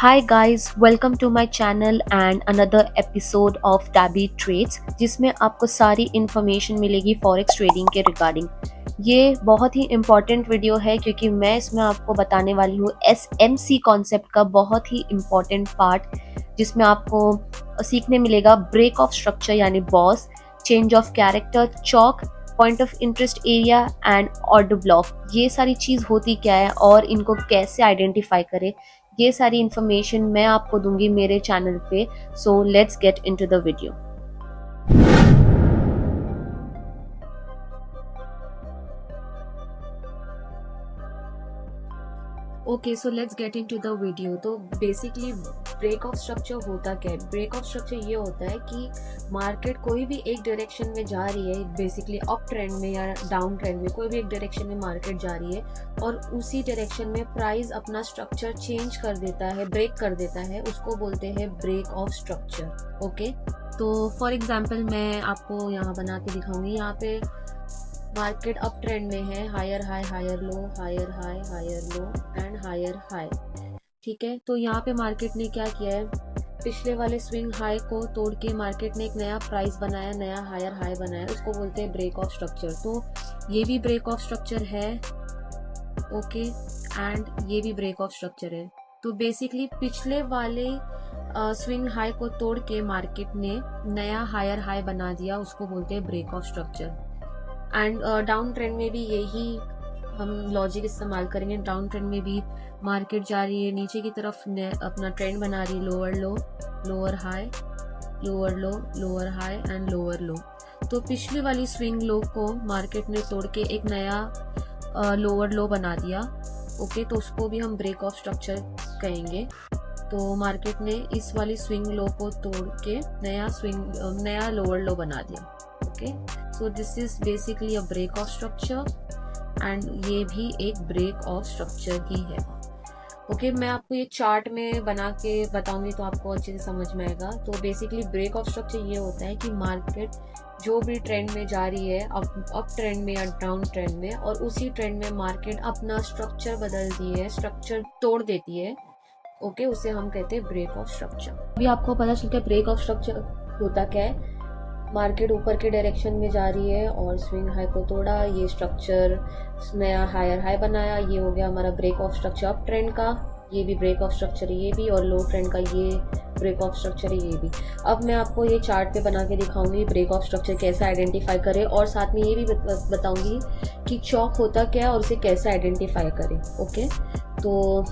Hi guys, welcome to my channel and another episode of Tabby Trades जिसमें आपको सारी information मिलेगी forex trading के रिगार्डिंग। ये बहुत ही इम्पॉर्टेंट वीडियो है क्योंकि मैं इसमें आपको बताने वाली हूँ SMC कॉन्सेप्ट का बहुत ही इम्पॉर्टेंट पार्ट, जिसमें आपको सीखने मिलेगा ब्रेक ऑफ स्ट्रक्चर यानी boss, change of character, chalk, point of interest area and order block. ये सारी चीज़ होती क्या है और इनको कैसे आइडेंटिफाई करें, ये सारी इन्फॉर्मेशन मैं आपको दूंगी मेरे चैनल पे। So let's get into the video. Okay, so let's get into the video. तो बेसिकली ब्रेक ऑफ स्ट्रक्चर होता क्या है? ब्रेक ऑफ स्ट्रक्चर ये होता है कि मार्केट कोई भी एक डायरेक्शन में जा रही है, बेसिकली अप ट्रेंड में या डाउन ट्रेंड में, कोई भी एक डायरेक्शन में मार्केट जा रही है और उसी डायरेक्शन में प्राइस अपना स्ट्रक्चर चेंज कर देता है, ब्रेक कर देता है, उसको बोलते हैं ब्रेक ऑफ स्ट्रक्चर। ओके, तो फॉर एग्जाम्पल मैं आपको यहाँ बना के दिखाऊंगी। यहाँ पे मार्केट अप ट्रेंड में है, higher high higher low, higher high higher low and higher high. ठीक है, तो यहाँ पे मार्केट ने क्या किया है, पिछले वाले स्विंग हाई को तोड़ के मार्केट ने एक नया प्राइस बनाया, नया हायर हाई बनाया, उसको बोलते हैं ब्रेक ऑफ स्ट्रक्चर। तो ये भी ब्रेक ऑफ स्ट्रक्चर है, ओके, एंड ये भी ब्रेक ऑफ स्ट्रक्चर है। तो बेसिकली पिछले वाले स्विंग हाई को तोड़ के मार्केट ने नया हायर हाई बना दिया, उसको बोलते हैं break of structure. And down trend में भी यही हम लॉजिक इस्तेमाल करेंगे। डाउन ट्रेंड में भी मार्केट जा रही है नीचे की तरफ, अपना ट्रेंड बना रही है, lower low, lower high, lower low, lower high and lower लो। तो पिछली वाली स्विंग लो को मार्केट ने तोड़ के एक नया लोअर लो बना दिया। ओके, तो उसको भी हम ब्रेक ऑफ स्ट्रक्चर कहेंगे। तो मार्केट ने इस वाली स्विंग लो को तोड़ के नया लोअर लो बना दिया। Okay, so this is basically a break of structure एंड ये भी एक ब्रेक ऑफ स्ट्रक्चर ही है। ओके, मैं आपको ये चार्ट में बना के बताऊंगी तो आपको अच्छे से समझ में आएगा। तो बेसिकली ब्रेक ऑफ स्ट्रक्चर ये होता है कि मार्केट जो भी ट्रेंड में जा रही है, अप ट्रेंड में या डाउन ट्रेंड में, और उसी ट्रेंड में मार्केट अपना स्ट्रक्चर बदलती है, स्ट्रक्चर तोड़ देती है। ओके, उसे हम कहते हैं ब्रेक ऑफ स्ट्रक्चर। अभी आपको पता चलता है ब्रेक ऑफ स्ट्रक्चर होता क्या है। मार्केट ऊपर के डायरेक्शन में जा रही है और स्विंग हाई को तोड़ा, ये स्ट्रक्चर नया हायर हाई बनाया, ये हो गया हमारा break of structure up trend का। ये भी ब्रेक ऑफ स्ट्रक्चर है, ये भी, और लो ट्रेंड का ये ब्रेक ऑफ स्ट्रक्चर है, ये भी। अब मैं आपको ये चार्ट पे बना के दिखाऊंगी ब्रेक ऑफ स्ट्रक्चर कैसे आइडेंटिफाई करें, और साथ में ये भी बताऊंगी कि चॉक होता क्या है और उसे कैसे आइडेंटिफाई करें। ओके, तो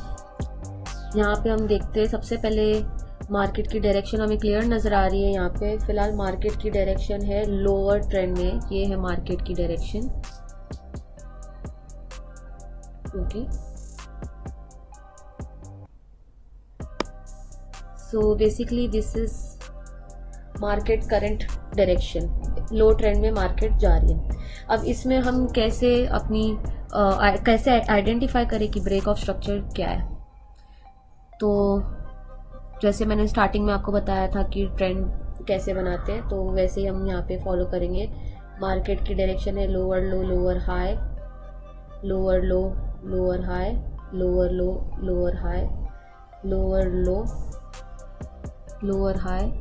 यहाँ पे हम देखते हैं, सबसे पहले मार्केट की डायरेक्शन हमें क्लियर नजर आ रही है। यहाँ पे फिलहाल मार्केट की डायरेक्शन है लोअर ट्रेंड में, ये है मार्केट की direction. Okay, so basically this is market current direction, low trend में मार्केट जा रही है। अब इसमें हम कैसे कैसे आइडेंटिफाई करें कि ब्रेक ऑफ स्ट्रक्चर क्या है। तो जैसे मैंने स्टार्टिंग में आपको बताया था कि ट्रेंड कैसे बनाते हैं, तो वैसे ही हम यहाँ पे फॉलो करेंगे। मार्केट की डायरेक्शन है लोअर लो, लोअर हाई, लोअर लो, लोअर हाई, लोअर लो, लोअर हाई, लोअर लो, लोअर हाई,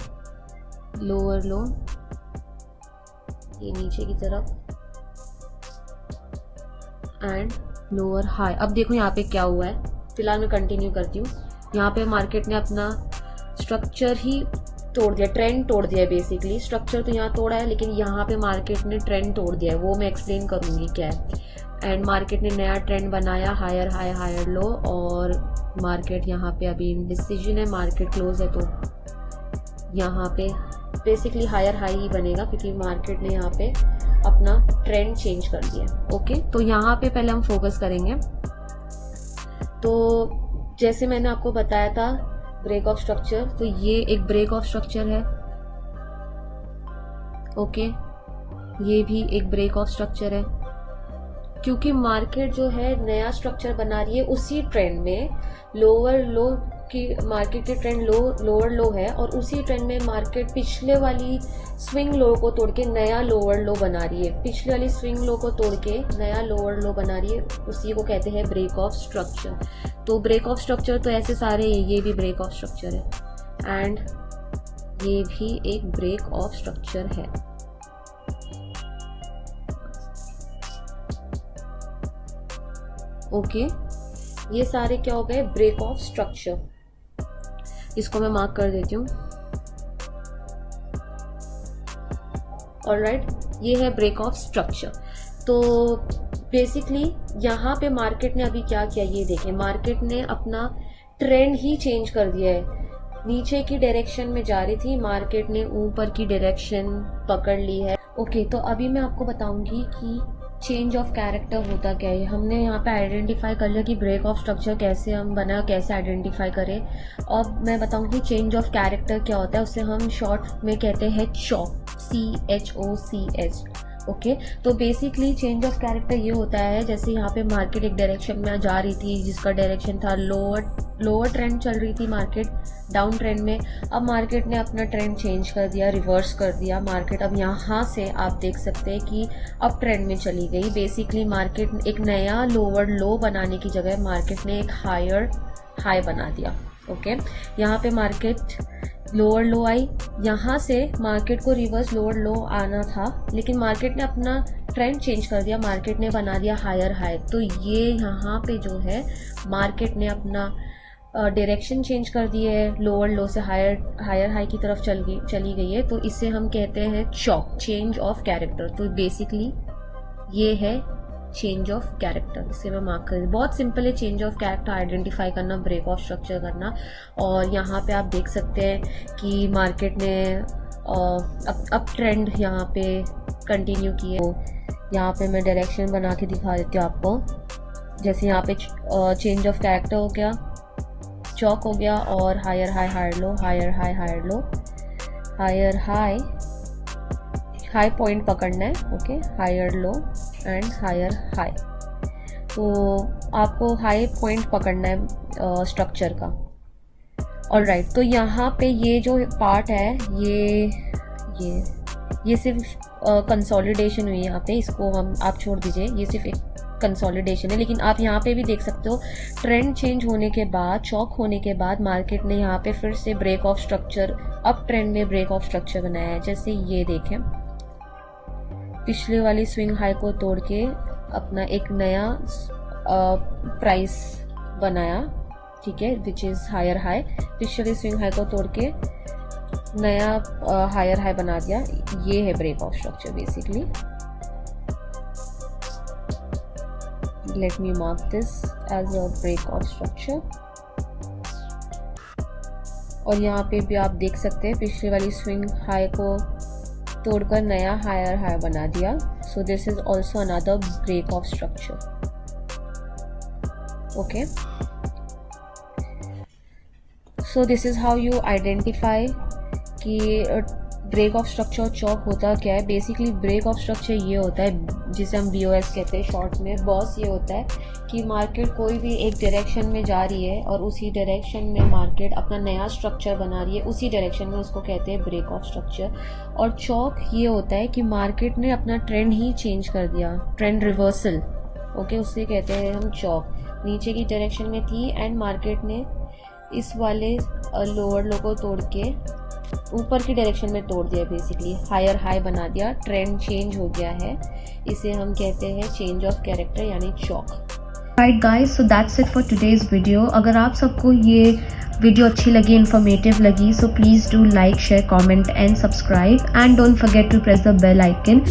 लोअर लो, ये नीचे की तरफ एंड लोअर हाई। अब देखो यहाँ पे क्या हुआ है, फिलहाल मैं कंटिन्यू करती हूँ। यहाँ पे मार्केट ने अपना स्ट्रक्चर ही तोड़ दिया, ट्रेंड तोड़ दिया है। बेसिकली स्ट्रक्चर तो यहाँ तोड़ा है, लेकिन यहाँ पे मार्केट ने ट्रेंड तोड़ दिया है, वो मैं एक्सप्लेन करूँगी क्या है। एंड मार्केट ने नया ट्रेंड बनाया, हायर हाई हायर लो, और मार्केट यहाँ पे अभी इंडिसीजन है, मार्केट क्लोज है, तो यहाँ पे बेसिकली हायर हाई ही बनेगा क्योंकि मार्केट ने यहाँ पे अपना ट्रेंड चेंज कर दिया। ओके, तो यहाँ पे पहले हम फोकस करेंगे। तो जैसे मैंने आपको बताया था ब्रेक ऑफ स्ट्रक्चर, तो ये एक ब्रेक ऑफ स्ट्रक्चर है। ओके, ये भी एक ब्रेक ऑफ स्ट्रक्चर है क्योंकि मार्केट जो है नया स्ट्रक्चर बना रही है उसी ट्रेंड में, लोअर लो मार्केट की ट्रेंड लोअर लो है और उसी ट्रेंड में मार्केट पिछले वाली स्विंग लो को तोड़ के नया लोअर लो बना रही है, पिछले वाली स्विंग लो को तोड़ के नया लोअर लो बना रही है, उसी को कहते हैं ब्रेक ऑफ स्ट्रक्चर। तो ब्रेक ऑफ स्ट्रक्चर तो ऐसे सारे, ये भी ब्रेक ऑफ स्ट्रक्चर है एंड ये भी एक ब्रेक ऑफ स्ट्रक्चर है। ओके, ये सारे क्या हो गए, ब्रेक ऑफ स्ट्रक्चर। इसको मैं मार्क कर देती हूँ। ऑलराइट, ये है ब्रेक ऑफ स्ट्रक्चर। तो बेसिकली यहाँ पे मार्केट ने अभी क्या किया, ये देखें, मार्केट ने अपना ट्रेंड ही चेंज कर दिया है। नीचे की डायरेक्शन में जा रही थी, मार्केट ने ऊपर की डायरेक्शन पकड़ ली है। ओके, तो अभी मैं आपको बताऊंगी कि चेंज ऑफ कैरेक्टर होता क्या है। हमने यहाँ पे आइडेंटिफाई कर लिया कि ब्रेक ऑफ स्ट्रक्चर कैसे हम बना, कैसे आइडेंटिफाई करें। अब मैं बताऊंगी चेंज ऑफ कैरेक्टर क्या होता है, उसे हम शॉर्ट में कहते हैं चॉक, CHOCH। ओके, तो बेसिकली चेंज ऑफ कैरेक्टर ये होता है, जैसे यहाँ पे मार्केट एक डायरेक्शन में जा रही थी जिसका डायरेक्शन था लोअर ट्रेंड चल रही थी मार्केट डाउन ट्रेंड में। अब मार्केट ने अपना ट्रेंड चेंज कर दिया, रिवर्स कर दिया मार्केट। अब यहाँ से आप देख सकते हैं कि अप ट्रेंड में चली गई। बेसिकली मार्केट एक नया लोअर लो बनाने की जगह मार्केट ने एक हायर हाई बना दिया। ओके, यहाँ पे मार्केट लोअर लो आई, यहाँ से मार्केट को रिवर्स लोअर लो आना था, लेकिन मार्केट ने अपना ट्रेंड चेंज कर दिया, मार्केट ने बना दिया हायर हाई। तो ये यहाँ पे जो है मार्केट ने अपना डायरेक्शन चेंज कर दी है, लोअर लो से हायर हाई की तरफ चली गई है। तो इसे हम कहते हैं चॉक, चेंज ऑफ कैरेक्टर। तो बेसिकली ये है चेंज ऑफ कैरेक्टर। इसे मैं मार्क कर, बहुत सिंपल है चेंज ऑफ कैरेक्टर आइडेंटिफाई करना, ब्रेक ऑफ स्ट्रक्चर करना। और यहाँ पे आप देख सकते हैं कि मार्केट ने अप ट्रेंड यहाँ पे कंटिन्यू किए। तो यहाँ पे मैं डायरेक्शन बना के दिखा देती हूँ आपको। जैसे यहाँ पे चेंज ऑफ कैरेक्टर हो गया, चॉक हो गया, और higher high higher low, higher high higher low, higher high point पकड़ना है। Okay, higher low and higher high. तो आपको हाई पॉइंट पकड़ना है स्ट्रक्चर का। ऑलराइट, तो यहाँ पे ये जो पार्ट है ये सिर्फ कंसोलिडेशन हुई है यहाँ पे, इसको आप छोड़ दीजिए, ये सिर्फ एक कंसोलिडेशन है। लेकिन आप यहाँ पे भी देख सकते हो ट्रेंड चेंज होने के बाद, चॉक होने के बाद मार्केट ने यहाँ पे फिर से break of structure, up trend में ब्रेक ऑफ स्ट्रक्चर बनाया है। जैसे ये देखें, पिछले वाली स्विंग हाई को तोड़ के अपना एक नया प्राइस बनाया, ठीक है, विच इज हायर हाई। पिछले स्विंग हाई को तोड़ के नया हायर हाई बना दिया। ये है break of structure basically. Let me mark this as a break of structure. और यहाँ पे भी आप देख सकते हैं पिछले वाली स्विंग हाई को तोड़कर नया हायर हाई बना दिया। So this is also another break of structure. Okay, so this is how you identify कि ब्रेक ऑफ स्ट्रक्चर चॉक होता क्या है। बेसिकली ब्रेक ऑफ स्ट्रक्चर ये होता है जिसे हम BOS कहते हैं शॉर्ट में। बॉस ये होता है कि मार्केट कोई भी एक डायरेक्शन में जा रही है और उसी डायरेक्शन में मार्केट अपना नया स्ट्रक्चर बना रही है उसी डायरेक्शन में, उसको कहते हैं ब्रेक ऑफ स्ट्रक्चर। और चॉक ये होता है कि मार्केट ने अपना ट्रेंड ही चेंज कर दिया, ट्रेंड रिवर्सल। ओके, उससे कहते हैं हम चॉक। नीचे की डायरेक्शन में थी एंड मार्केट ने इस वाले लोअर लो को तोड़ के ऊपर की डायरेक्शन में तोड़ दिया, बेसिकली हायर हाई बना दिया, ट्रेंड चेंज हो गया है। इसे हम कहते हैं चेंज ऑफ कैरेक्टर यानी CHoCH. Right guys, so that's it for today's video. अगर आप सबको ये वीडियो अच्छी लगी, इन्फॉर्मेटिव लगी, so please do like, share, comment and subscribe and don't forget to press the bell icon.